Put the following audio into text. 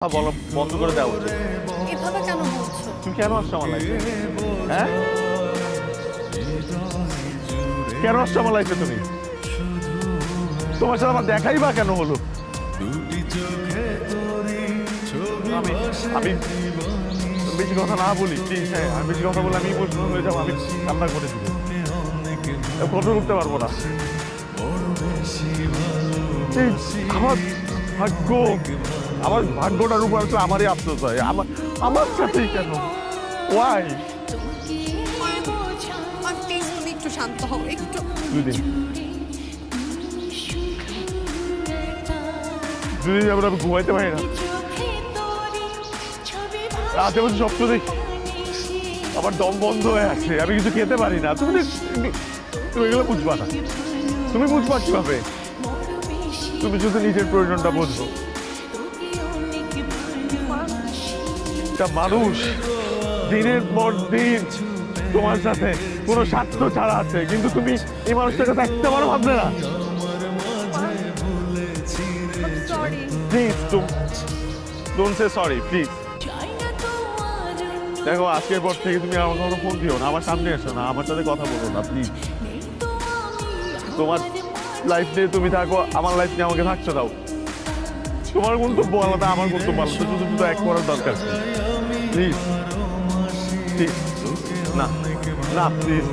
বলা বন্ধ করে দেওয়া উচিত। এভাবে কেন বলছো? তুমি কেন আসছো আমার লাইফে? হ্যাঁ, কেন আসছো আমার লাইফে? তুমি তোমার সাথে আমার দেখাই বা কেন হলো? আমি আমি বেশি কথা না বলি প্লিজ। হ্যাঁ, আমি বেশি কথা বলে আমি ইমোশনাল হয়ে যাবো, আমি কান্না করে দিব, কন্ট্রোল করতে পারবো না। আমার ভাগ্য, আমার ভাগ্যটার উপর আসলে আমারই আফসোস হয়। আমার সাথেই কেন? ওয়াই? প্লিজ তুমি একটু শান্ত হও, একটু। দুদিন আমরা আমি ঘুমাইতে পারি না, রাতে বসে স্বপ্ন দেখি, আমার দম বন্ধ হয়ে আছে, আমি কিছু খেতে পারি না। তুমি তুমি এগুলো বুঝবা না, তুমি বুঝবা কিভাবে? তুমি শুধু নিজের প্রয়োজনটা বুঝবো। একটা মানুষ দিনের পর দিন তোমার সাথে কোনো স্বার্থ ছাড়া আছে, কিন্তু তুমি এই মানুষটাকে দেখতে পারো, ভাবলে না? Sorry. Please don't say sorry please. দেখো, আজকের পর থেকে তুমি আমার কোনো ফোন দিও না, আমার সামনে এসো না, আমার সাথে কথা বলো না প্লিজ। তোমার লাইফ নিয়ে তুমি থাকো, আমার লাইফ নিয়ে আমাকে থাকতে দাও। তোমার গন্তব্য আলাদা, আমার গন্তব্য আলাদা, শুধু শুধু এক করার দরকার প্লিজ। প্লিজ না, না প্লিজ।